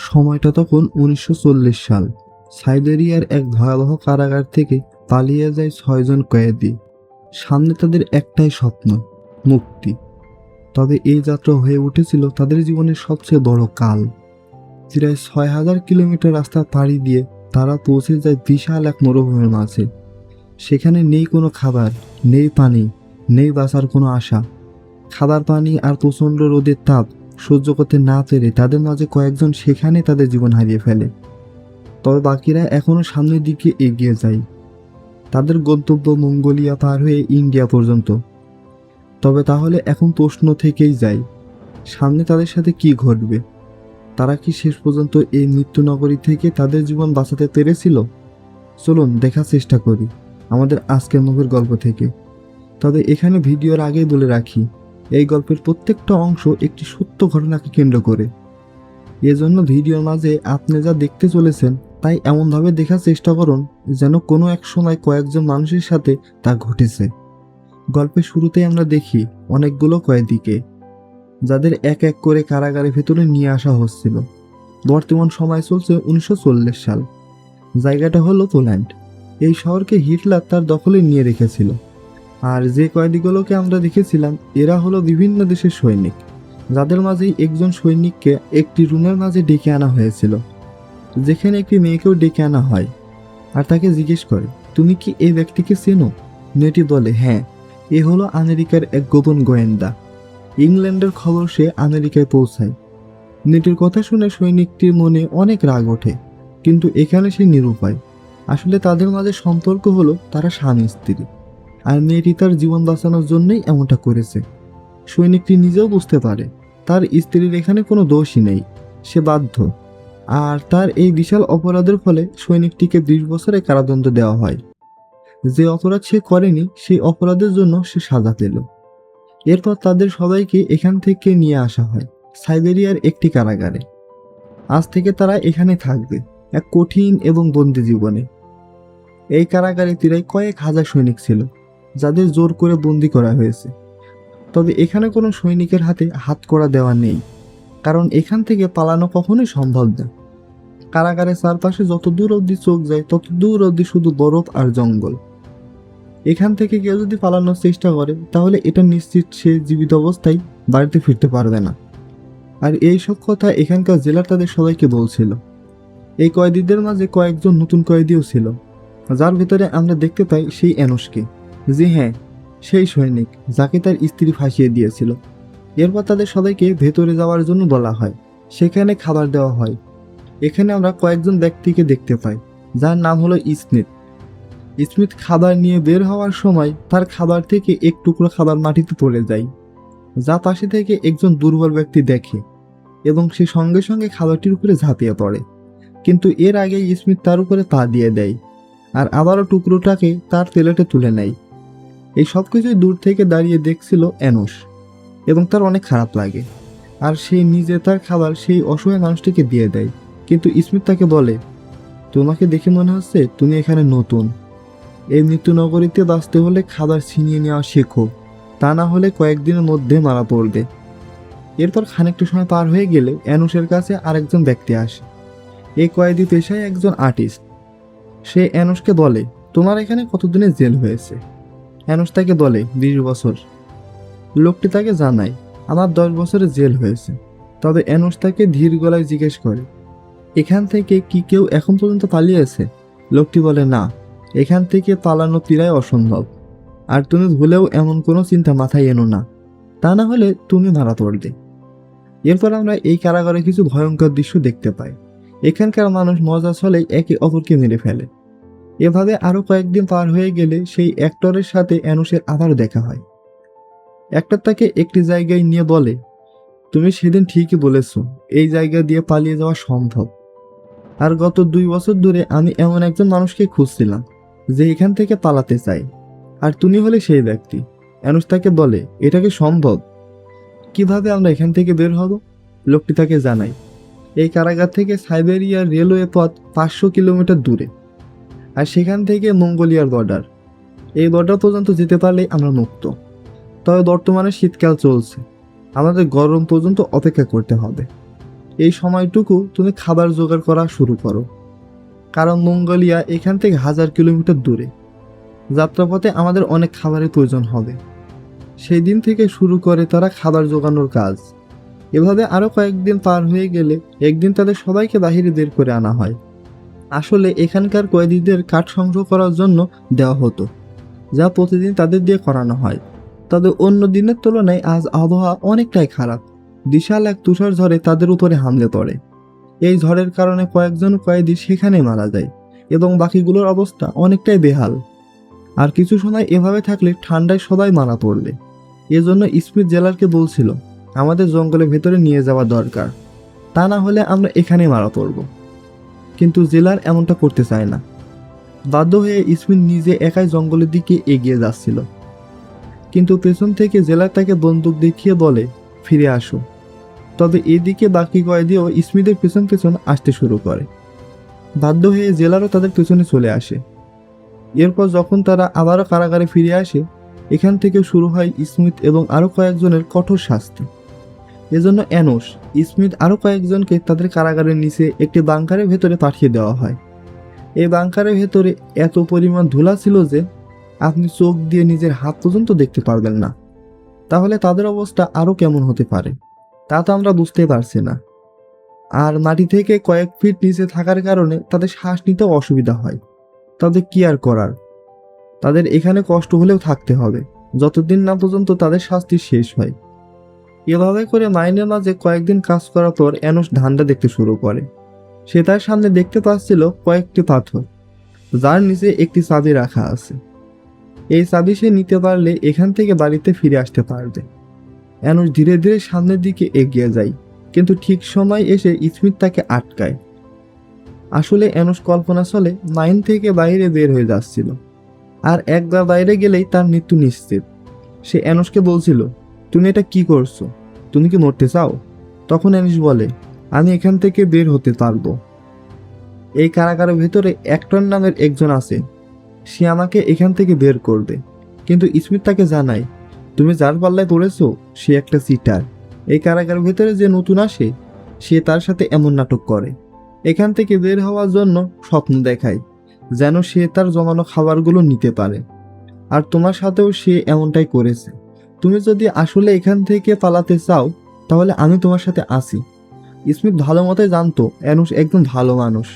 সময়টা তখন ১৯৪০ সাল। সাইবেরিয়ার এক ভয়াবহ কারাগার থেকে পালিয়ে যায় ৬ জন কয়েদি। সামনে তাদের একটাই স্বপ্ন, মুক্তি। তবে এই যাত্রা হয়ে উঠেছিল তাদের জীবনের সবচেয়ে বড় কাল। প্রায় ৬,০০০ কিলোমিটার রাস্তা পাড়ি দিয়ে তারা পৌঁছে যায় বিশাল এক মরুভূমির মাঝে। সেখানে নেই কোনো খাবার, নেই পানি, নেই বাঁচার কোনো আশা। খাবার, পানি আর প্রচণ্ড রোদের তাপ সহ্য করতে না পেরে তাদের মাঝে কয়েকজন সেখানে তাদের জীবন হারিয়ে ফেলে। তবে বাকিরা এখনও সামনের দিকে এগিয়ে যায়, তাদের গন্তব্য মঙ্গোলিয়া পার হয়ে ইন্ডিয়া পর্যন্ত। তবে তাহলে এখন প্রশ্ন থেকেই যায়, সামনে তাদের সাথে কি ঘটবে? তারা কি শেষ পর্যন্ত এই মৃত্যু নগরী থেকে তাদের জীবন বাঁচাতে পেরেছিল? চলুন দেখার চেষ্টা করি আমাদের আজকের মুভির গল্প থেকে। তবে এখানে ভিডিওর আগেই বলে রাখি, এই গল্পের প্রত্যেকটা অংশ একটি সত্য ঘটনাকে কেন্দ্র করে। এজন্য ভিডিওর মাঝে আপনি যা দেখতে চলেছেন তাই এমনভাবে দেখার চেষ্টা করুন যেন কোনো এক সময় কয়েকজন মানুষের সাথে তা ঘটেছে। গল্পের শুরুতেই আমরা দেখি অনেকগুলো কয়েদিকে, যাদের এক এক করে কারাগারের ভেতরে নিয়ে আসা হচ্ছিল। বর্তমান সময় চলছে ১৯৪০ সাল। জায়গাটা হলো পোল্যান্ড। এই শহরকে হিটলার তার দখলে নিয়ে রেখেছিল। আর যে কয়েদিগুলোকে আমরা দেখেছিলাম এরা হলো বিভিন্ন দেশের সৈনিক, যাদের মাঝেই একজন সৈনিককে একটি রুমের মাঝে ডেকে আনা হয়েছিল, যেখানে একটি মেয়েকেও ডেকে আনা হয়। আর তাকে জিজ্ঞেস করে, তুমি কি এই ব্যক্তিকে চেনো? মেয়েটি বলে, হ্যাঁ, এ হলো আমেরিকার এক গোপন গোয়েন্দা। ইংল্যান্ডের খবর সে আমেরিকায় পৌঁছায়। মেয়েটির কথা শুনে সৈনিকটির মনে অনেক রাগ ওঠে, কিন্তু এখানে সে নিরুপায়। আসলে তাদের মাঝে সম্পর্ক হলো তারা স্বামী স্ত্রী, আর মেয়েটি তার জীবন বাঁচানোর জন্যই এমনটা করেছে। সৈনিকটি নিজেও বুঝতে পারে তার স্ত্রীর এখানে কোনো দোষই নেই, সে বাধ্য। আর তার এই বিশাল অপরাধের ফলে সৈনিকটিকে ২০ বছরের কারাদণ্ড দেওয়া হয়। যে অপরাধ সে করেনি সেই অপরাধের জন্য সে সাজা পেল। এরপর তাদের সবাইকে এখান থেকে নিয়ে আসা হয় সাইবেরিয়ার একটি কারাগারে। আজ থেকে তারা এখানে থাকবে এক কঠিন এবং বন্দি জীবনে। এই কারাগারে প্রায় কয়েক হাজার সৈনিক ছিল, যাদের জোর করে বন্দি করা হয়েছে। তবে এখানে কোনো সৈনিকের হাতে হাতকড়া দেওয়া নেই, কারণ এখান থেকে পালানো কখনোই সম্ভব না। কারাগারের চারপাশে যত দূর অবধি চোখ যায় তত দূর অবধি শুধু বরফ আর জঙ্গল। এখান থেকে কেউ যদি পালানোর চেষ্টা করে তাহলে এটা নিশ্চিত সে জীবিত অবস্থায় বাড়িতে ফিরতে পারবে না। আর এই সব কথা এখানকার জেলার তাদের সবাইকে বলছিল। এই কয়েদিদের মাঝে কয়েকজন নতুন কয়েদিও ছিল, যার ভেতরে আমরা দেখতে পাই সেই এনসকে। জি হ্যাঁ, সেই সৈনিক যাকে তার স্ত্রী ফাঁসিয়ে দিয়েছিল। এরপর তাদের সবাইকে ভেতরে যাওয়ার জন্য বলা হয়, সেখানে খাবার দেওয়া হয়। এখানে আমরা কয়েকজন ব্যক্তিকে দেখতে পাই, যার নাম হলো স্মিথ। স্মিথ খাবার নিয়ে বের হওয়ার সময় তার খাবার থেকে এক টুকরো খাবার মাটিতে পড়ে যায়, যা পাশে থেকে একজন দুর্বল ব্যক্তি দেখে এবং সে সঙ্গে সঙ্গে খাবারটির উপরে ঝাঁপিয়ে পড়ে। কিন্তু এর আগেই স্মিথ তার উপরে পা দিয়ে দেয় আর আবারও টুকরোটাকে তার প্লেটে তুলে নেয়। এই সব কিছুই দূর থেকে দাঁড়িয়ে দেখছিল এনস এবং তার অনেক খারাপ লাগে। আর সে নিজে তার খাবার সেই অসহায় মানুষটিকে দিয়ে দেয়। কিন্তু স্মিথ তাকে বলে, তোমাকে দেখে মনে হচ্ছে তুমি এখানে নতুন। এই মৃত্যু নগরীতে বাঁচতে হলে খাবার ছিনিয়ে নেওয়া শেখো, তা না হলে কয়েকদিনের মধ্যে মারা পড়বে। এরপর খানিকটা সময় পার হয়ে গেলে এনসের কাছে আরেকজন ব্যক্তি আসে। এই কয়েদি পেশায় একজন আর্টিস্ট। সে এনসকে বলে, তোমার এখানে কতদিনের জেল হয়েছে? এনস তাকে বলে, ২০ বছর। লোকটি তাকে জানায়, আমার ১০ বছরের জেল হয়েছে। তবে এনস তাকে ধীর গলায় জিজ্ঞেস করে, এখান থেকে কি কেউ এখন পর্যন্ত পালিয়েছে? লোকটি বলে, না, এখান থেকে পালানো প্রায় অসম্ভব। আর তুমি ভুলেও এমন কোনো চিন্তা মাথায় এনো না, তা না হলে তুমি মারা পড়বে। এরপর আমরা এই কারাগারে কিছু ভয়ঙ্কর দৃশ্য দেখতে পাই। এখানকার মানুষ মজা ছলেই একে অপরকে মেরে ফেলে। এভাবে আরো কয়েকদিন পার হয়ে গেলে সেই অ্যাক্টরের সাথে এনসের আবারও দেখা হয়। অ্যাক্টর তাকে একটি জায়গায় নিয়ে বলে, তুমি সেদিন ঠিকই বলেছ, এই জায়গা দিয়ে পালিয়ে যাওয়া সম্ভব। আর গত ২ বছর ধরে আমি এমন একজন মানুষকে খুঁজছিলাম যে এখান থেকে পালাতে চাই, আর তুমি হলে সেই ব্যক্তি। এনস তাকে বলে, এটা কি সম্ভব? কিভাবে আমরা এখান থেকে বের হব? লোকটি তাকে জানায়, এই কারাগার থেকে সাইবেরিয়ার রেলওয়ে পথ ৫০০ কিলোমিটার দূরে, আর সেখান থেকে মঙ্গোলিয়ার বর্ডার। এই বর্ডার পর্যন্ত যেতে পারলেই আমরা মুক্ত। তবে বর্তমানে শীতকাল চলছে, আমাদের গরম পর্যন্ত অপেক্ষা করতে হবে। এই সময়টুকু তুমি খাবার জোগাড় করা শুরু করো, কারণ মঙ্গোলিয়া এখান থেকে 1000 কিলোমিটার দূরে। যাত্রাপথে আমাদের অনেক খাবারের প্রয়োজন হবে। সেই দিন থেকে শুরু করে তারা খাবার জোগানোর কাজ। এভাবে আরও কয়েকদিন পার হয়ে গেলে একদিন তাদের সবাইকে বাহিরে বের করে আনা হয়। আসলে এখানকার কয়েদিদের কাঠ সংগ্রহ করার জন্য দেওয়া হতো, যা প্রতিদিন তাদের দিয়ে করানো হয়। তবে অন্য দিনের তুলনায় আজ আবহাওয়া অনেকটাই খারাপ। বিশাল এক তুষার ঝড়ে তাদের উপরে হামলে পড়ে। এই ঝড়ের কারণে কয়েকজন কয়েদি সেখানে মারা যায় এবং বাকিগুলোর অবস্থা অনেকটাই বেহাল। আর কিছু সময় এভাবে থাকলে ঠান্ডায় সবাই মারা পড়বে। এজন্য স্মিথ জেলারকে বলছিল আমাদের জঙ্গলের ভেতরে নিয়ে যাওয়া দরকার, তা না হলে আমরা এখানে মারা পড়ব। কিন্তু জেলার এমনটা করতে চায় না। বাধ্য হয়ে স্মিথ নিজে একাই জঙ্গলের দিকে এগিয়ে যাচ্ছিল, কিন্তু পেছন থেকে জেলার তাকে বন্দুক দেখিয়ে বলে ফিরে আসো। তবে এদিকে বাকি কয়েদিও স্মিথের পেছন পেছন আসতে শুরু করে। বাধ্য হয়ে জেলারও তাদের পেছনে চলে আসে। এরপর যখন তারা আবারও কারাগারে ফিরে আসে, এখান থেকে শুরু হয় স্মিথ এবং আরও কয়েকজনের কঠোর শাস্তি। এজন্য অ্যানোস, স্মিথ আরও কয়েকজনকে তাদের কারাগারের নিচে একটি বাংকারের ভেতরে পাঠিয়ে দেওয়া হয়। এই বাংকারের ভেতরে এত পরিমাণ ধুলা ছিল যে আপনি চোখ দিয়ে নিজের হাত পর্যন্ত দেখতে পারবেন না। তাহলে তাদের অবস্থা আরও কেমন হতে পারে তা তো আমরা বুঝতে পারছি না। আর মাটি থেকে কয়েক ফিট নিচে থাকার কারণে তাদের শ্বাস নিতেও অসুবিধা হয়। তবে কি আর করার, তাদের এখানে কষ্ট হলেও থাকতে হবে যতদিন না পর্যন্ত তাদের শাস্তি শেষ হয়। এভাবে করে মাইনের মাঝে কয়েকদিন কাজ করার পর অ্যানোস ধান্দা দেখতে শুরু করে। সে তার সামনে দেখতে পাচ্ছিল কয়েকটি পাথর, যার নিচে একটি চাবি রাখা আছে। এই চাবি সে নিতে পারলে এখান থেকে বাড়িতে ফিরে আসতে পারবে। অ্যানোস ধীরে ধীরে সামনের দিকে এগিয়ে যায়, কিন্তু ঠিক সময় এসে স্মিথ তাকে আটকায়। আসলে অ্যানোস কল্পনাস্থলে মাইন থেকে বাইরে বের হয়ে যাচ্ছিল, আর একবার বাইরে গেলেই তার মৃত্যু নিশ্চিত। সে অ্যানোসকে বলছিল, তুমি এটা কি করছো? তুমি কি মরতে চাও? তখন অ্যানোস বলে, আমি এখান থেকে বের হতে পারবো। এই কারাগারের ভেতরে অ্যাক্টর নামের একজন আছে, সে আমাকে এখান থেকে বের করবে। কিন্তু স্মিথ তাকে জানায়, তুমি যার পাল্লায় পড়েছো সে একটা চিটার। এই কারাগারের ভেতরে যে নতুন আসে সে তার সাথে এমন নাটক করে, এখান থেকে বের হওয়ার জন্য স্বপ্ন দেখায় যেন সে তার জমানো খাবারগুলো নিতে পারে। আর তোমার সাথেও সে এমনটাই করেছে। তুমি যদি আসলে এখান থেকে পালাতে চাও তাহলে আমি তোমার সাথে আছি। স্মিথ ভালো মতোই জানতো অ্যানোস একদম ভালো মানুষ।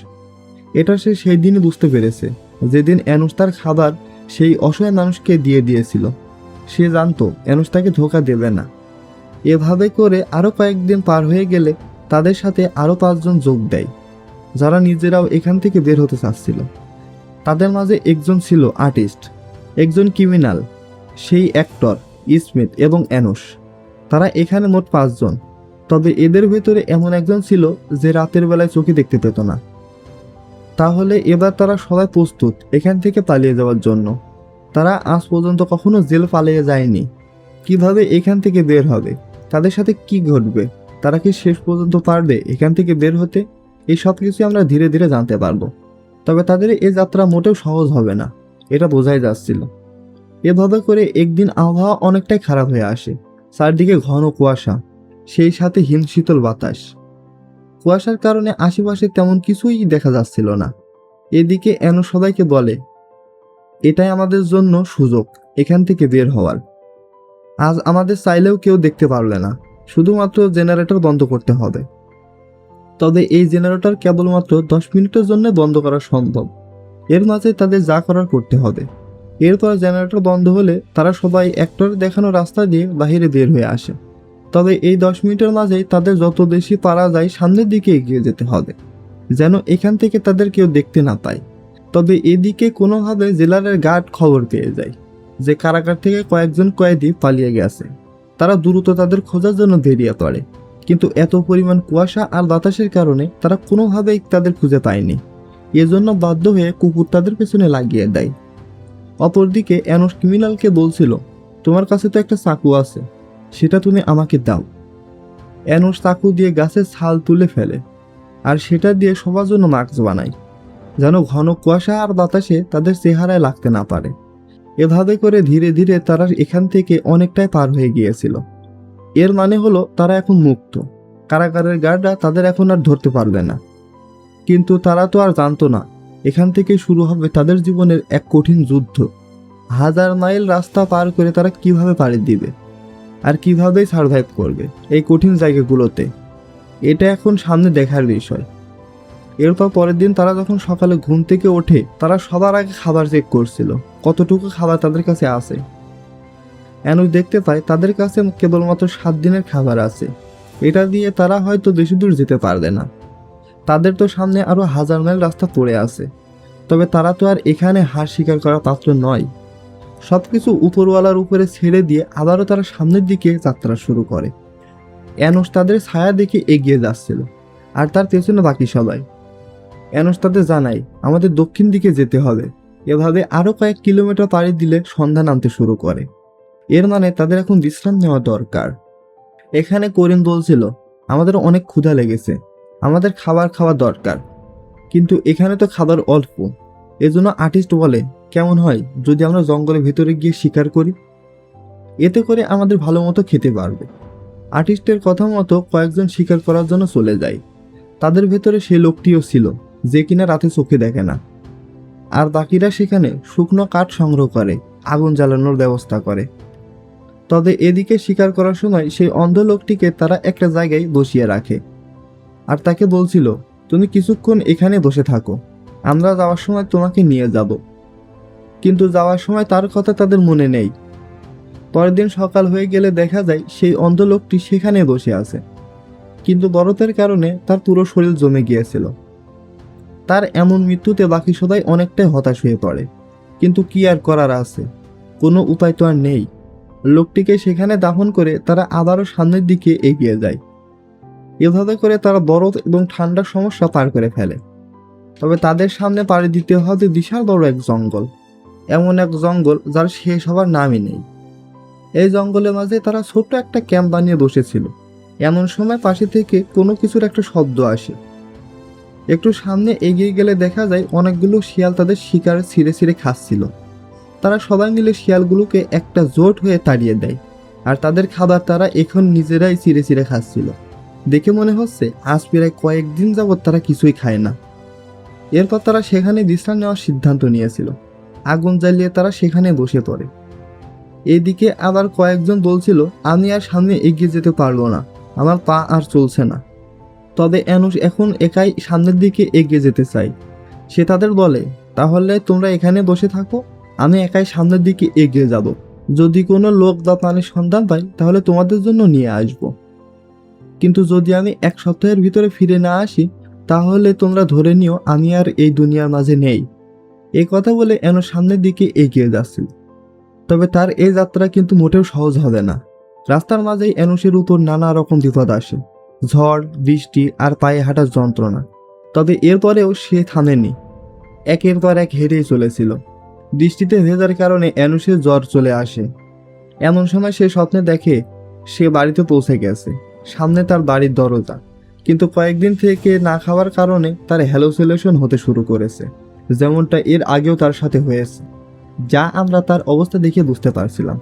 এটা সে সেই দিনই বুঝতে পেরেছে যেদিন অ্যানোস তার খাবার সেই অসহায় মানুষকে দিয়ে দিয়েছিল। সে জানতো অ্যানোস তাকে ধোঁকা দেবে না। এভাবে করে আরও কয়েকদিন পার হয়ে গেলে তাদের সাথে আরও 5 জন যোগ দেয়, যারা নিজেরাও এখান থেকে বের হতে চাচ্ছিল। তাদের মাঝে একজন ছিল আর্টিস্ট, একজন ক্রিমিনাল, সেই অ্যাক্টর, স্মিথ এবং অ্যানোস। তারা এখানে মোট 5 জন। তবে এদের ভেতরে এমন একজন ছিল যে রাতের বেলায় চোখে দেখতে পেত না। তাহলে এবার তারা সবাই প্রস্তুত এখান থেকে পালিয়ে যাওয়ার জন্য। তারা আজ পর্যন্ত কখনো জেল পালিয়ে যায়নি। কিভাবে এখান থেকে বের হবে, তাদের সাথে কি ঘটবে, তারা কি শেষ পর্যন্ত পারবে এখান থেকে বের হতে, এই সব কিছু আমরা ধীরে ধীরে জানতে পারবো। তবে তাদের এই যাত্রা মোটেও সহজ হবে না, এটা বোঝাই যাচ্ছিল। এভাবে করে একদিন আবহাওয়া অনেকটাই খারাপ হয়ে আসে। চারদিকে ঘন কুয়াশা, সেই সাথে হিমশীতল বাতাস। কুয়াশার কারণে আশেপাশে তেমন কিছুই দেখা যাচ্ছিল না। এদিকে অ্যানো সবাইকে বলে, এটাই আমাদের জন্য সুযোগ এখান থেকে বের হওয়ার। আজ আমাদের চাইলেও কেউ দেখতে পারবে না, শুধুমাত্র জেনারেটর বন্ধ করতে হবে। তবে এই জেনারেটর কেবলমাত্র 10 মিনিটের জন্য বন্ধ করা সম্ভব। এর মাঝে তাদের যা করার করতে হবে। এরপর জেনারেটর বন্ধ হলে তারা সবাই অ্যাক্টর দেখানো রাস্তা দিয়ে বাইরে বের হয়ে আসে। তবে এই 10 মিনিটের মাঝেই তাদের যত বেশি পারা যায় সামনের দিকে এগিয়ে যেতে হবে, যেন এখান থেকে তাদের কেউ দেখতে না পায়। তবে এদিকে কোনোভাবে জেলারের গার্ড খবর পেয়ে যায় যে কারাগার থেকে কয়েকজন কয়েদি পালিয়ে গেছে। তারা দ্রুত তাদের খোঁজার জন্য বেরিয়ে পড়ে, কিন্তু এত পরিমাণ কুয়াশা আর বাতাসের কারণে তারা কোনোভাবেই তাদের খুঁজে পায়নি। এজন্য বাধ্য হয়ে কুকুর তাদের পেছনে লাগিয়ে দেয়। অপরদিকে অ্যানোস ক্রিমিনালকে বলছিল, তোমার কাছে তো একটা চাকু আছে, সেটা তুমি আমাকে দাও। অ্যানোস চাকু দিয়ে গাছের ছাল তুলে ফেলে, আর সেটা দিয়ে সবার জন্য মাস্ক বানায়, যেন ঘন কুয়াশা আর বাতাসে তাদের চেহারায় লাগতে না পারে। এভাবে করে ধীরে ধীরে তারা এখান থেকে অনেকটাই পার হয়ে গিয়েছিল। এর মানে হলো তারা এখন মুক্ত, কারাগারের গার্ডরা তাদের এখন আর ধরতে পারবে না। কিন্তু তারা তো আর জানতো না এখান থেকে শুরু হবে তাদের জীবনের এক কঠিন যুদ্ধ। 1000 মাইল রাস্তা পার করে তারা কিভাবে পাড়ি দিবে আর কিভাবেই সার্ভাইভ করবে এই কঠিন জায়গাগুলোতে, এটা এখন সামনে দেখার বিষয়। এরপর পরের দিন তারা যখন সকালে ঘুম থেকে ওঠে, তারা সবার আগে খাবার চেক করছিল, কতটুকু খাবার তাদের কাছে আছে। অ্যানুস দেখতে পায় তাদের কাছে কেবলমাত্র 7 দিনের খাবার আছে। এটা দিয়ে তারা হয়তো বেশি দূর যেতে পারবে না। তাদের তো সামনে আরো 1000 মাইল রাস্তা পড়ে আছে। তবে তারা তো আর এখানে হার স্বীকার করার পাত্র নয়। সবকিছু উপরওয়ালার উপরে ছেড়ে দিয়ে আবারও তারা সামনের দিকে যাত্রা শুরু করে। অ্যানুস তাদের ছায়া দেখে এগিয়ে যাচ্ছিল, আর তার পেছনে বাকি সবাই। অ্যানুস তাদের জানায় আমাদের দক্ষিণ দিকে যেতে হবে। এভাবে আরো কয়েক কিলোমিটার পাড়ি দিলে সন্ধ্যা নামতে শুরু করে। এর মানে তাদের এখন বিশ্রাম নেওয়া দরকার। এখানে করিন বলছিল আমাদের অনেক ক্ষুধা লেগেছে, আমাদের খাবার খাওয়া দরকার। কিন্তু এখানে তো খাবার অল্প। এজন্য আর্টিস্ট বলে কেমন হয় যদি আমরা জঙ্গলের ভেতরে গিয়ে শিকার করি, এতে করে আমাদের ভালো মতো খেতে পারবে। আর্টিস্টের কথা মতো কয়েকজন শিকার করার জন্য চলে যায়। তাদের ভেতরে সেই লোকটিও ছিল যে কিনা রাতে চোখে দেখে না। আর বাকিরা সেখানে শুকনো কাঠ সংগ্রহ করে, আগুন জ্বালানোর ব্যবস্থা করে। তবে এদিকে শিকার করার সময় সেই অন্ধ লোকটিকে তারা একটা জায়গায় বসিয়ে রাখে আর তাকে বলছিল তুমি কিছুক্ষণ এখানে বসে থাকো, আমরা যাওয়ার সময় তোমাকে নিয়ে যাব। কিন্তু যাওয়ার সময় তার কথা তাদের মনে নেই। পরের দিন সকাল হয়ে গেলে দেখা যায় সেই অন্ধ লোকটি সেখানে বসে আছে, কিন্তু বরফের কারণে তার পুরো শরীর জমে গিয়েছিল। তার এমন মৃত্যুতে বাকি সবাই অনেকটাই হতাশ হয়ে পড়ে। কিন্তু কি আর করার আছে, কোনো উপায় তো আর নেই। লোকটিকে সেখানে দাফন করে তারা আবারও সামনের দিকে এগিয়ে যায়। এভাবে করে তারা বরফ এবং ঠান্ডার সমস্যা পার করে ফেলে। তবে তাদের সামনে পাড়ি দিতে হবে বিশাল বড় এক জঙ্গল, এমন এক জঙ্গল যার শেষ হবার নামই নেই। এই জঙ্গলের মাঝে তারা ছোট্ট একটা ক্যাম্প বানিয়ে বসেছিল। এমন সময় পাশে থেকে কোনো কিছুর একটা শব্দ আসে। একটু সামনে এগিয়ে গেলে দেখা যায় অনেকগুলো শিয়াল তাদের শিকার ছিঁড়ে ছিঁড়ে খাচ্ছিল। তারা সবাই মিলে শিয়ালগুলোকে একটা জোট হয়ে তাড়িয়ে দেয়, আর তাদের খাবার তারা এখন নিজেরাই ছিঁড়ে ছিঁড়ে খাচ্ছিল। দেখে মনে হচ্ছে আজ প্রায় কয়েকদিন যাবৎ তারা কিছুই খায় না। এরপর তারা সেখানে বিশ্রাম নেওয়ার সিদ্ধান্ত নিয়েছিল। আগুন জ্বালিয়ে তারা সেখানে বসে পড়ে। এদিকে আবার কয়েকজন বলছিল আমি আর সামনে এগিয়ে যেতে পারবো না, আমার পা আর চলছে না। তবে অ্যানুস এখন একাই সামনের দিকে এগিয়ে যেতে চাই। সে তাদের বলে তাহলে তোমরা এখানে বসে থাকো, আমি একাই সামনের দিকে এগিয়ে যাব। যদি কোনো লোক বা প্রাণীর সন্ধান পাই তাহলে তোমাদের জন্য নিয়ে আসব। কিন্তু যদি আমি 1 সপ্তাহের ভিতরে ফিরে না আসি তাহলে তোমরা ধরে নিও আমি আর এই দুনিয়ার মাঝে নেই। এই কথা বলে অ্যানুস সামনের দিকে এগিয়ে যাচ্ছিল। তবে তার এই যাত্রা কিন্তু মোটেও সহজ হবে না। রাস্তার মাঝেই অ্যানুসের উপর নানা রকম বিপদ আসে, ঝড়, বৃষ্টি আর পায়ে হাঁটার যন্ত্রণা। তবে এরপরেও সে থামেনি, একের পর এক হেঁটেই চলেছিল। বৃষ্টিতে ভেজার কারণে অ্যানুসের জ্বর চলে আসে। এমন সময় সে স্বপ্নে দেখে সে বাড়িতে পৌঁছে গেছে, সামনে তার বাড়ির দরজা। কিন্তু কয়েকদিন থেকে না খাওয়ার কারণে তার হ্যালুসিনেশন হতে শুরু করেছে, যেমনটা এর আগেও তার সাথে হয়েছে, যা আমরা তার অবস্থা দেখে বুঝতে পারছিলাম।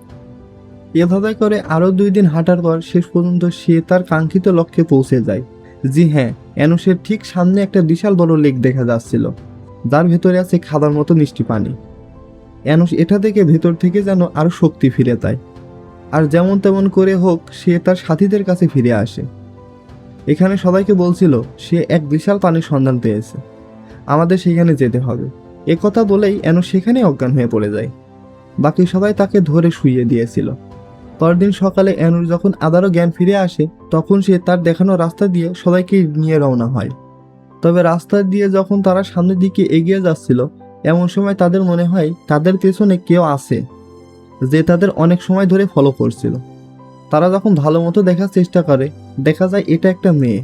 এভাবে করে আরও 2 দিন হাঁটার পর শেষ পর্যন্ত সে তার কাঙ্ক্ষিত লক্ষ্যে পৌঁছে যায়। জি হ্যাঁ, অ্যানুসের ঠিক সামনে একটা বিশাল বড় লেক দেখা যাচ্ছিল, যার ভেতরে আছে খাবার মতো মিষ্টি পানি। অ্যানুস এটা দেখে ভেতর থেকে যেন আরো শক্তি ফিরে যায়, আর যেমন তেমন করে হোক সে তার সাথীদের কাছে ফিরে আসে। এখানে সবাইকে বলছিল সে এক বিশাল পানির সন্ধান পেয়েছে, আমাদের সেখানে যেতে হবে। একথা বলেই অ্যানুস সেখানে অজ্ঞান হয়ে পড়ে যায়। বাকি সবাই তাকে ধরে শুইয়ে দিয়েছিল। পরদিন সকালে অ্যানুস যখন আবারও জ্ঞান ফিরে আসে তখন সে তার দেখানো রাস্তা দিয়ে সবাইকে নিয়ে রওনা হয়। তবে রাস্তা দিয়ে যখন তারা সামনের দিকে এগিয়ে যাচ্ছিল এমন সময় তাদের মনে হয় তাদের পেছনে কেউ আছে, যে তাদের অনেক সময় ধরে ফলো করছিল। তারা যখন ভালো মতো দেখার চেষ্টা করে দেখা যায় এটা একটা মেয়ে।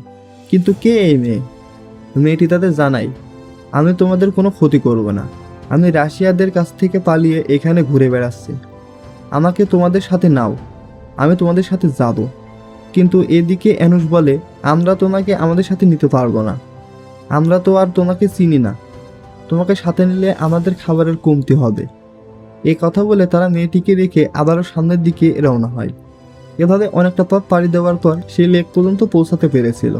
কিন্তু কে এই মেয়ে? মেয়েটি তাদের জানায় আমি তোমাদের কোনো ক্ষতি করব না, আমি রাশিয়াদের কাছ থেকে পালিয়ে এখানে ঘুরে বেড়াচ্ছি, আমাকে তোমাদের সাথে নাও, আমি তোমাদের সাথে যাব। কিন্তু এদিকে অ্যানুস বলে আমরা তোমাকে আমাদের সাথে নিতে পারবো না, আমরা তো আর তোমাকে চিনি না, তোমাকে সাথে নিলে আমাদের খাবারের কমতি হবে। এই কথা বলে তারা মেয়েটিকে রেখে আবারও সামনের দিকে রওনা হয়। এভাবে অনেকটা পথ পাড়ি দেওয়ার পর সেই লেক পর্যন্ত পৌঁছাতে পেরেছিল।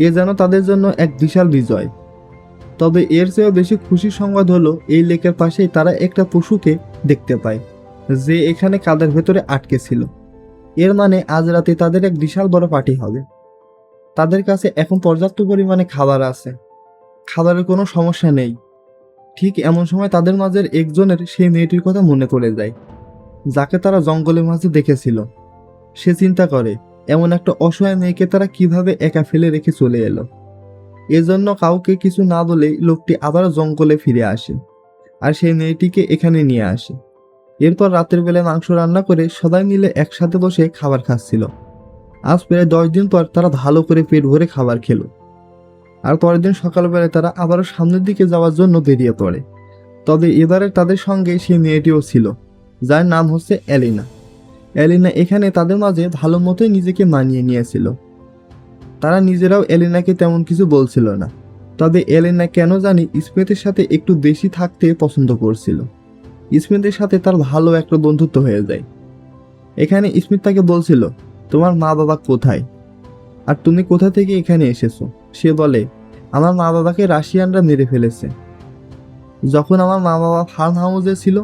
এ যেন তাদের জন্য এক বিশাল বিজয়। তবে এর চেয়েও বেশি খুশির সংবাদ হলো এই লেকের পাশেই তারা একটা পশুকে দেখতে পায়, যে এখানে কাদের ভেতরে আটকে ছিল। এর মানে আজ রাতে তাদের এক বিশাল বড় পার্টি হবে। তাদের কাছে এখন পর্যাপ্ত পরিমাণে খাবার আছে, খাবারের কোনো সমস্যা নেই। ঠিক এমন সময় তাদের মাঝের একজনের সেই মেয়েটির কথা মনে পড়ে যায়, যাকে তারা জঙ্গলের মাঝে দেখেছিল। সে চিন্তা করে এমন একটা অসহায় মেয়েকে তারা কিভাবে একা ফেলে রেখে চলে এলো। এজন্য কাউকে কিছু না বলেই লোকটি আবার জঙ্গলে ফিরে আসে আর সেই মেয়েটিকে এখানে নিয়ে আসে। এরপর রাতের বেলায় মাংস রান্না করে সবাই মিলে একসাথে বসে খাবার খাচ্ছিল। আজ প্রায় 10 দিন পর তারা ভালো করে পেট ভরে খাবার খেলো। আর পরের দিন সকালবেলায় তারা আবারও সামনের দিকে যাওয়ার জন্য বেরিয়ে পড়ে। তবে এবারে তাদের সঙ্গে সেই মেয়েটিও ছিল, যার নাম হচ্ছে এলিনা। এলিনা এখানে তাদের মাঝে ভালো মতোই নিজেকে মানিয়ে নিয়েছিল। তারা নিজেরাও এলিনাকে তেমন কিছু বলছিল না, তবে এলিনা কেন জানি স্মিথের সাথে একটু বেশি থাকতে পছন্দ করছিল। স্মিথের সাথে তার ভালো একটা বন্ধুত্ব হয়ে যায়। এখানে স্মিথ তাকে বলছিল, তোমার মা বাবা কোথায় আর তুমি কোথা থেকে এখানে এসেছো? সে বলে, আমার মা বাবাকে রাশিয়ানরা মেরে ফেলেছে। যখন আমার মা বাবা ফার্ম হাউসে ছিল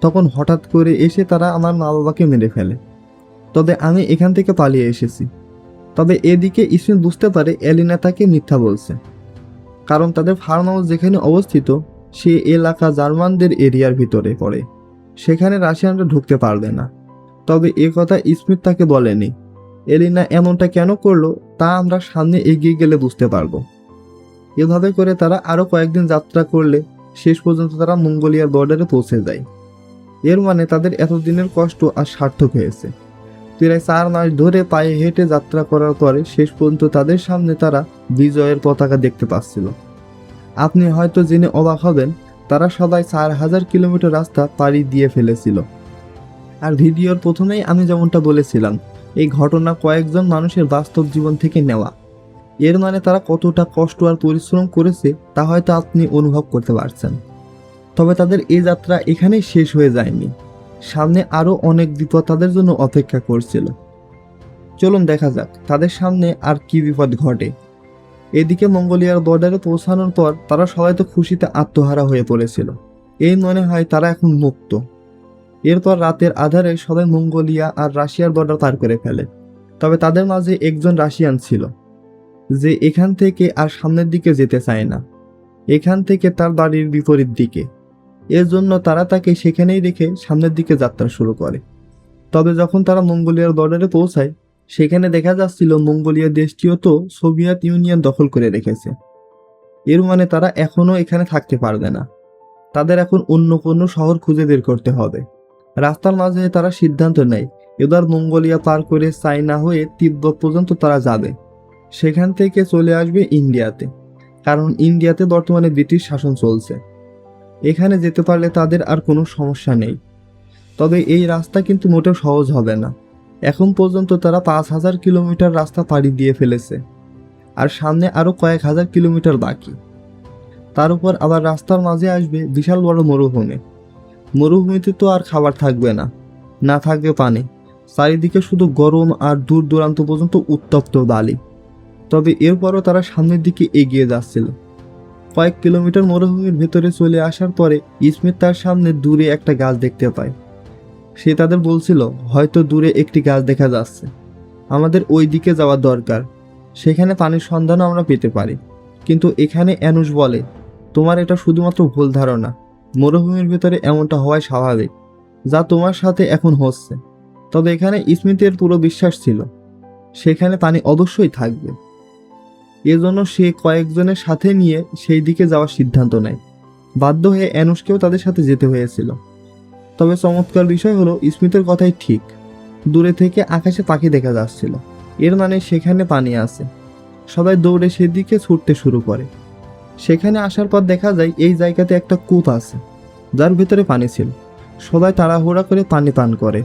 তখন হঠাৎ করে এসে তারা আমার মা বাবাকে মেরে ফেলে। তবে আমি এখান থেকে পালিয়ে এসেছি। তবে এদিকে স্মিথ বুঝতে পারে এলিনা তাকে মিথ্যা বলছে, কারণ তাদের ফার্ম হাউস যেখানে অবস্থিত সে এলাকা জার্মানদের এরিয়ার ভিতরে পড়ে, সেখানে রাশিয়ানরা ঢুকতে পারবে না। তবে এ কথা স্মিথ তাকে বলেনি। এলিনা এমনটা কেন করলো তা আমরা সামনে এগিয়ে গেলে বুঝতে পারবো। এভাবে করে তারা আরো কয়েকদিন যাত্রা করলে শেষ পর্যন্ত তারা মঙ্গোলিয়ার বর্ডারে পৌঁছে যায়। এর মানে তাদের এতদিনের কষ্ট আর সার্থক হয়েছে। প্রায় 4 মাস ধরে পায়ে হেঁটে যাত্রা করার পরে শেষ পর্যন্ত তাদের সামনে তারা বিজয়ের পতাকা দেখতে পাচ্ছিল। আপনি হয়তো জেনে অবাক হবেন, তারা সবাই 4000 কিলোমিটার রাস্তা পাড়ি দিয়ে ফেলেছিল। আর ভিডিওর প্রথমেই আমি যেমনটা বলেছিলাম, এই ঘটনা কয়েকজন মানুষের বাস্তব জীবন থেকে নেওয়া। এর মানে তারা কতটা কষ্ট আর পরিশ্রম করেছে তা হয়তো আপনি অনুভব করতে পারছেন। তবে তাদের এই যাত্রা এখানেই শেষ হয়ে যায়নি, সামনে আরো অনেক বিপদ তাদের জন্য অপেক্ষা করছিল। চলুন দেখা যাক তাদের সামনে আর কি বিপদ ঘটে। এদিকে মঙ্গোলিয়ার বর্ডারে পৌঁছানোর পর তারা সবাই তো খুশিতে আত্মহারা হয়ে পড়েছিল। এই মনে হয় তারা এখন মুক্ত। এরপর রাতের আধারে সবাই মঙ্গোলিয়া আর রাশিয়ার বর্ডার পার করে ফেলে। তবে তাদের মাঝে একজন রাশিয়ান ছিল, যে এখান থেকে আর সামনের দিকে যেতে চায় না। এখান থেকে তার বাড়ির বিপরীত দিকে। এর জন্য তারা তাকে সেখানেই রেখে সামনের দিকে যাত্রা শুরু করে। তবে যখন তারা মঙ্গোলিয়ার বর্ডারে পৌঁছায় সেখানে দেখা যাচ্ছিল মঙ্গোলিয়া দেশটিও তো সোভিয়েত ইউনিয়ন দখল করে রেখেছে। এর মানে তারা এখনো এখানে থাকতে পারবে না, তাদের এখন অন্য কোনো শহর খুঁজে বের করতে হবে। রাস্তার মাঝে তারা সিদ্ধান্ত নেয় এবার মঙ্গোলিয়া পার করে চায়না হয়ে তিব্বত পর্যন্ত তারা যাবে, সেখান থেকে চলে আসবে ইন্ডিয়াতে, কারণ ইন্ডিয়াতে বর্তমানে ব্রিটিশ শাসন চলছে। এখানে যেতে পারলে তাদের আর কোনো সমস্যা নেই। তবে এই রাস্তা কিন্তু মোটেও সহজ হবে না। এখন পর্যন্ত তারা 5000 কিলোমিটার রাস্তা পাড়ি দিয়ে ফেলেছে, আর সামনে আরো কয়েক হাজার কিলোমিটার বাকি। তার উপর আবার রাস্তার মাঝে আসবে বিশাল বড় মরুভূমি। মরুভূমিতে তো আর খাবার থাকবে না, না থাকবে পানি, চারিদিকে শুধু গরম আর দূর দূরান্ত পর্যন্ত উত্তপ্ত বালি। তবে এরপরও তারা সামনের দিকে এগিয়ে যাচ্ছিল। কয়েক কিলোমিটার মরুভূমির ভেতরে চলে আসার পরে স্মিথ তার সামনে দূরে একটা গাছ দেখতে পায়। সে তাদের বলছিল, হয়তো দূরে একটি গাছ দেখা যাচ্ছে, আমাদের ওই দিকে যাওয়ার দরকার, সেখানে পানির সন্ধানও আমরা পেতে পারি। কিন্তু এখানে অ্যানুশ বলে, তোমার এটা শুধুমাত্র ভুল ধারণা, মরুভূমির ভেতরে এমনটা হওয়াই স্বাভাবিক, যা তোমার সাথে এখন হচ্ছে। তবে এখানে স্মিথের পুরো বিশ্বাস ছিল সেখানে পানি অবশ্যই থাকবে। এজন্য সে কয়েকজনের সাথে নিয়ে সেই দিকে যাওয়ার সিদ্ধান্ত নেয়। বাধ্য হয়ে অ্যানুশকেও তাদের সাথে যেতে হয়েছিল। তবে চমৎকার বিষয় হলো স্মিথের কথাই ঠিক, দূরে থেকে আকাশে পাখি দেখা যাচ্ছিল, এর মানে সেখানে পানি আছে। সবাই দৌড়ে সেদিকে ছুটতে শুরু করে। সেখানে আসার পর দেখা যায় এই জায়গাতে একটা কূপ আছে, যার ভিতরে পানি ছিল। সবাই তাড়াহুড়া করে পানি পান করে।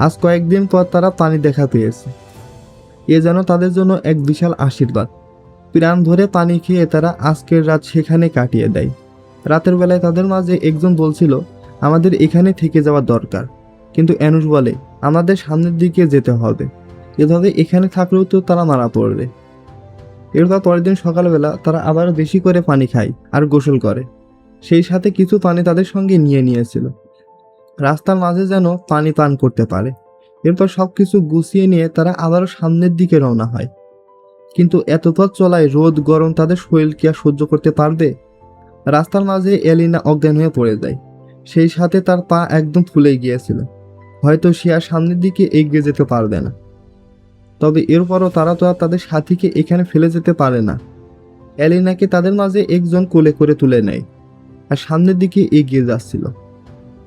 আজ কয়েকদিন পর তারা পানি দেখা পেয়েছে। এ যেন তাদের জন্য এক বিশাল আশীর্বাদ। প্রাণ ধরে পানি খেয়ে তারা আজকের রাত সেখানে কাটিয়ে দেয়। রাতের বেলায় তাদের মাঝে একজন বলছিল, আমাদের এখানে থেকে যাওয়া দরকার, কিন্তু অ্যানুশ বলে, আমাদের সামনের দিকে যেতে হবে, এভাবে এখানে থাকলেও তো তারা মারা পড়বে। এরপর পরের দিন সকালবেলা তারা আবারও বেশি করে পানি খায় আর গোসল করে, সেই সাথে কিছু পানি তাদের সঙ্গে নিয়েছিল, রাস্তার মাঝে যেন পানি পান করতে পারে। এরপর সবকিছু গুছিয়ে নিয়ে তারা আবারও সামনের দিকে রওনা হয়। কিন্তু এত পথ চলায় রোদ গরম তাদের শরীর কি আর সহ্য করতে পারবে? রাস্তার মাঝে এলিনা অজ্ঞান হয়ে পড়ে যায়, সেই সাথে তার পা একদম ফুলে গিয়েছিল, হয়তো সে আর সামনের দিকে এগিয়ে যেতে পারবে না। তবে এরপরও তারা তো আর তাদের সাথীকে এখানে ফেলে যেতে পারে না। এলিনাকে তাদের মাঝে একজন কোলে করে তুলে নেয় আর সামনের দিকে এগিয়ে যাচ্ছিল।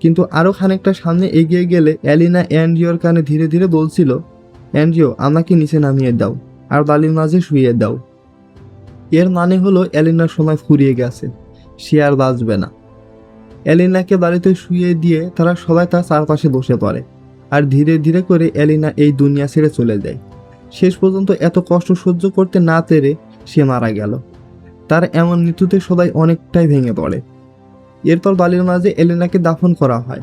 কিন্তু আরও খানিকটা সামনে এগিয়ে গেলে এলিনা অ্যান্ড্রিওর কানে ধীরে ধীরে বলছিল, অ্যান্ড্রিও, আমাকে নিচে নামিয়ে দাও আর বালির মাঝে শুইয়ে দাও। এর মানে হলো এলিনার সময় ফুরিয়ে গেছে, সে আর বাঁচবে না। এলিনাকে বাড়িতে শুইয়ে দিয়ে তারা সবাই তার চারপাশে বসে পড়ে আর ধীরে ধীরে করে এলিনা এই দুনিয়া ছেড়ে চলে যায়। শেষ পর্যন্ত এত কষ্ট সহ্য করতে না পেরে সে মারা গেল। তার এমন মৃত্যুতে সবাই অনেকটাই ভেঙে পড়ে। এরপর বালির মাঝে এলিনাকে দাফন করা হয়।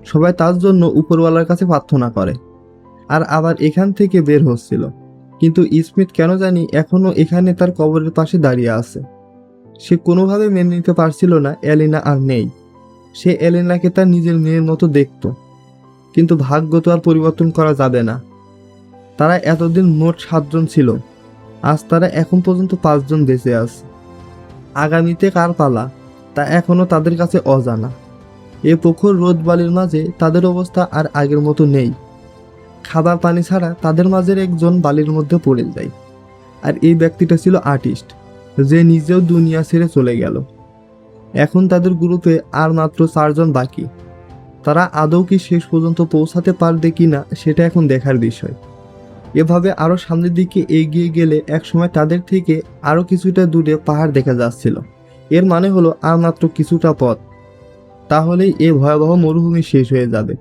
সবাই তার জন্য উপরওয়ালার কাছে প্রার্থনা করে আর আবার এখান থেকে বের হচ্ছিল, কিন্তু স্মিথ কেন জানি এখনো এখানে তার কবরের পাশে দাঁড়িয়ে আছে। সে কোনোভাবে মেনে নিতে পারছিল না এলিনা আর নেই। সে এলিনাকে তার নিজের মেয়ের মতো দেখত, কিন্তু ভাগ্য তো আর পরিবর্তন করা যাবে না। তারা এতদিন মোট 7 জন ছিল, আজ তারা এখন পর্যন্ত 5 জন বেঁচে আছে। আগামীতে কার পালা তা এখনো তাদের কাছে অজানা। এ প্রখর রোদ বালির মাঝে তাদের অবস্থা আর আগের মতো নেই। খাবার পানি ছাড়া তাদের মাঝের একজন বালির মধ্যে পড়ে যায়, আর এই ব্যক্তিটা ছিল আর্টিস্ট, যে নিজেও দুনিয়া ছেড়ে চলে গেল। এখন তাদের গ্রুপে আর মাত্র 4 জন বাকি। তারা আদৌ কি শেষ পর্যন্ত পৌঁছাতে পারবে কিনা সেটা এখন দেখার বিষয়। এভাবে আরও সামনের দিকে এগিয়ে গেলে একসময় তাদের থেকে আরও কিছুটা দূরে পাহাড় দেখা যাচ্ছিল। এর মানে হলো আর মাত্র কিছুটা পথ, তাহলেই এ ভয়াবহ মরুভূমি শেষ হয়ে যাবে।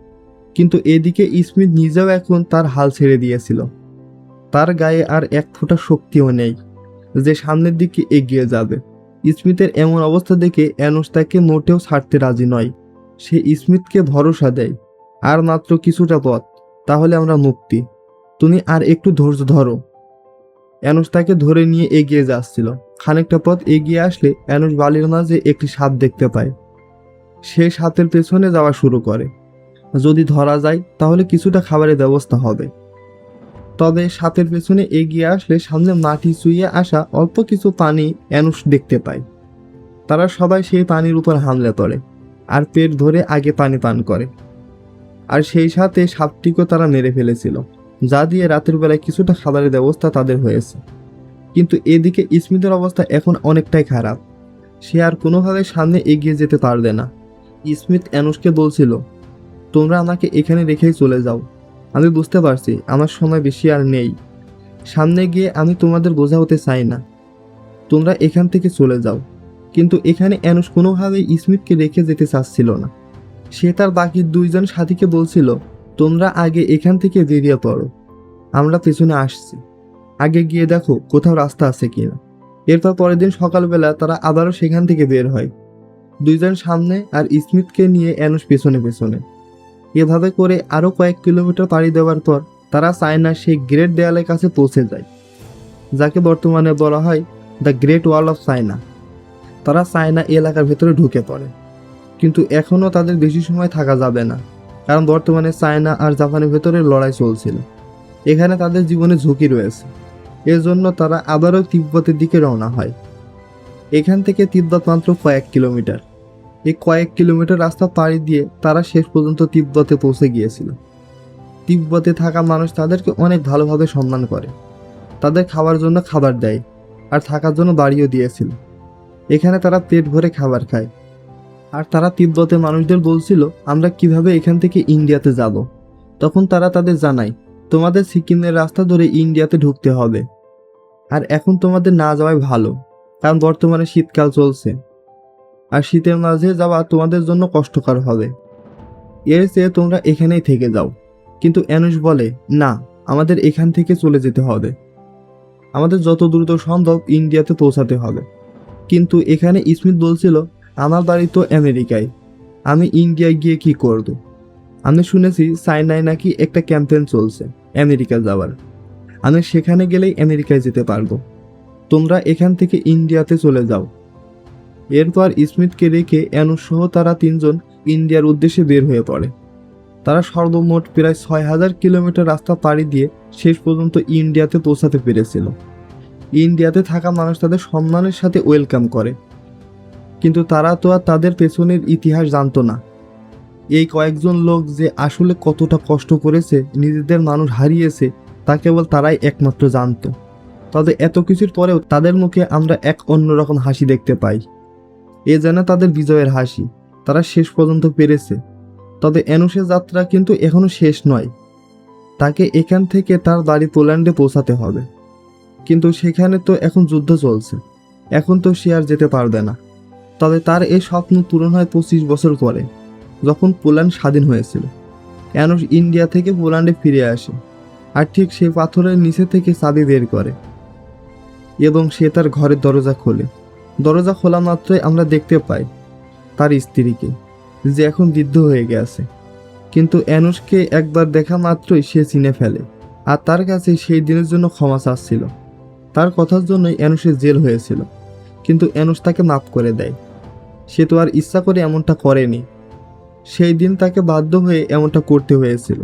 কিন্তু এদিকে স্মিথ নিজেও এখন তার হাল ছেড়ে দিয়েছিল। তার গায়ে আর এক ফোঁটা শক্তিও নেই যে সামনের দিকে এগিয়ে যাবে। স্মিথের এমন অবস্থা দেখে অ্যানোস তাকে মোটেও ছাড়তে রাজি নয়। সে স্মিথকে ভরসা দেয়, আর মাত্র কিছুটা পথ, তাহলে আমরা মুক্তি। তুমি আর একটু ধৈর্য ধরো। অ্যানোস তাকে ধরে নিয়ে এগিয়ে যাচ্ছিল। খানিকটা পথ এগিয়ে আসলে অ্যানোস বালির মাঝে একটি সাপ দেখতে পায়। সে সাপের পেছনে যাওয়া শুরু করে। যদি ধরা যায় তাহলে কিছুটা খাবারের ব্যবস্থা হবে। তবে সাপের পেছনে এগিয়ে আসলে সামনে মাটি চুইয়ে আসা অল্প কিছু পানি অ্যানোস দেখতে পায়। তারা সবাই সেই পানির উপর হামলে পড়ে আর পেট ধরে আগে পানি পান করে। আর সেই সাথে সাপটিকেও তারা মেরে ফেলেছিল, যা দিয়ে রাতের বেলায় কিছুটা খাবারের ব্যবস্থা তাদের হয়েছে। কিন্তু এদিকে স্মিথের অবস্থা এখন অনেকটাই খারাপ। সে আর কোনোভাবে সামনে এগিয়ে যেতে পারবে না। স্মিথ অ্যানোসকে বলছিল, তোমরা আমাকে এখানে রেখেই চলে যাও। আমি বুঝতে পারছি আমার সময় বেশি আর নেই। সামনে গিয়ে আমি তোমাদের বোঝা হতে চাই না। তোমরা এখান থেকে চলে যাও। কিন্তু এখানে অ্যানোস কোনোভাবেই স্মিথকে রেখে যেতে চাচ্ছিল না। সে তার বাকি 2 জন সাথীকে বলছিল, তোমরা আগে এখান থেকে বেরিয়ে পড়ো, আমরা পেছনে আসছি। আগে গিয়ে দেখো কোথাও রাস্তা আছে কিনা। এরপর পরের দিন সকালবেলা তারা আবারও সেখান থেকে বের হয়। 2 জন সামনে আর স্মিথকে নিয়ে অ্যানোস পেছনে পেছনে। এভাবে করে আরও কয়েক কিলোমিটার পাড়ি দেওয়ার পর তারা চায়নার সেই গ্রেট দেয়ালের কাছে পৌঁছে যায়, যাকে বর্তমানে বলা হয় the great wall of China. তারা চায়না এলাকার ভেতরে ঢুকে পড়ে, কিন্তু এখনও তাদের বেশি সময় থাকা যাবে না, কারণ বর্তমানে চায়না আর জাপানের ভেতরে লড়াই চলছিল। এখানে তাদের জীবনে ঝুঁকি রয়েছে। এর জন্য তারা আবারও তিব্বতের দিকে রওনা হয়। এখান থেকে তিব্বত মাত্র কয়েক কিলোমিটার। এই কয়েক কিলোমিটার রাস্তা পাড়ি দিয়ে তারা শেষ পর্যন্ত তিব্বতে পৌঁছে গিয়েছিল। তিব্বতে থাকা মানুষ তাদেরকে অনেক ভালোভাবে সম্মান করে, তাদের খাওয়ার জন্য খাবার দেয় আর থাকার জন্য বাড়িও দিয়েছিল। এখানে তারা পেট ভরে খাবার খায়। আর তারা তিব্বতের মানুষদের বলছিল, আমরা কিভাবে এখান থেকে ইন্ডিয়াতে যাব। তখন তারা তাদের জানায়, তোমাদের সিকিমের রাস্তা ধরে ইন্ডিয়াতে ঢুকতে হবে, আর এখন তোমাদের না যাওয়াই ভালো, কারণ বর্তমানে শীতকাল চলছে আর শীতের মাঝে যাওয়া তোমাদের জন্য কষ্টকর হবে। এর চেয়ে তোমরা এখানেই থেকে যাও। কিন্তু অ্যানোস বলে, না, আমাদের এখান থেকে চলে যেতে হবে। আমাদের যত দ্রুত সম্ভব ইন্ডিয়াতে পৌঁছাতে হবে। কিন্তু এখানে স্মিথ বলছিল, আমার বাড়ি তো আমেরিকায়, আমি ইন্ডিয়ায় গিয়ে কি করব। আমি শুনেছি চায়নায় নাকি একটা ক্যাম্পেইন চলছে আমেরিকা যাওয়ার। আমি সেখানে গেলেই আমেরিকায় যেতে পারবো। তোমরা এখান থেকে ইন্ডিয়াতে চলে যাও। এরপর স্মিথকে রেখে অ্যানুস সহ তারা তিনজন ইন্ডিয়ার উদ্দেশ্যে বের হয়ে পড়ে। তারা সর্বমোট প্রায় ৬,০০০ কিলোমিটার রাস্তা পাড়ি দিয়ে শেষ পর্যন্ত ইন্ডিয়াতে পৌঁছাতে পেরেছিল। ইন্ডিয়াতে থাকা মানুষ তাদের সম্মানের সাথে ওয়েলকাম করে, কিন্তু তারা তো আর তাদের পেছনের ইতিহাস জানতো না। এই কয়েকজন লোক যে আসলে কতটা কষ্ট করেছে, নিজেদের মানুষ হারিয়েছে, তা কেবল তারাই একমাত্র জানতো। তবে এত কিছুর পরেও তাদের মুখে আমরা এক অন্যরকম হাসি দেখতে পাই। এ যেন তাদের বিজয়ের হাসি, তারা শেষ পর্যন্ত পেরেছে। তবে অ্যানুসের যাত্রা কিন্তু এখনো শেষ নয়। তাকে এখান থেকে তার বাড়ি পোল্যান্ডে পৌঁছাতে হবে, কিন্তু সেখানে তো এখন যুদ্ধ চলছে, এখন তো সে আর যেতে পারবে না। তবে তার এই স্বপ্ন পূরণ হয় 25 বছর পরে, যখন পোল্যান্ড স্বাধীন হয়েছিল। অ্যানুস ইন্ডিয়া থেকে পোল্যান্ডে ফিরে আসে, আর ঠিক সেই পাথরের নিচে থেকে চাবি বের করে এবং সে তার ঘরের দরজা খোলে। দরজা খোলা মাত্রই আমরা দেখতে পাই তার স্ত্রীকে, যে এখন বৃদ্ধ হয়ে গেছে। কিন্তু অ্যানুসকে একবার দেখা মাত্রই সে চিনে ফেলে, আর তার কাছে সেই দিনের জন্য ক্ষমা চাচ্ছিল। তার কথার জন্যই অ্যানুসের জেল হয়েছিল, কিন্তু অ্যানুস তাকে মাফ করে দেয়। সে তো আর ইচ্ছা করে এমনটা করেনি, সেই দিন তাকে বাধ্য হয়ে এমনটা করতে হয়েছিল।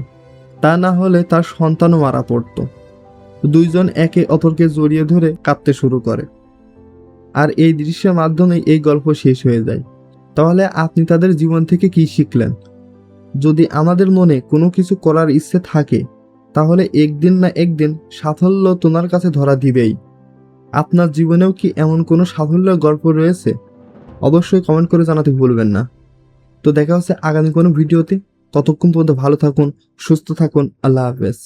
তা না হলে তার সন্তানও মারা পড়ত। দুইজন একে অপরকে জড়িয়ে ধরে কাঁদতে শুরু করে, আর এই দৃশ্যের মাধ্যমেই এই গল্প শেষ হয়ে যায়। তাহলে আপনি তাদের জীবন থেকে কি শিখলেন? যদি আমাদের মনে কোনো কিছু করার ইচ্ছে থাকে, তাহলে একদিন না একদিন সাফল্য তোমার কাছে ধরা দিবেই। আপনার জীবনেও কি এমন কোনো সাফল্যের গল্প রয়েছে? অবশ্যই কমেন্ট করে জানাতে ভুলবেন না। তো দেখা হচ্ছে আগামী কোনো ভিডিওতে। ততক্ষণ পর্যন্ত ভালো থাকুন, সুস্থ থাকুন। আল্লাহ হাফেজ।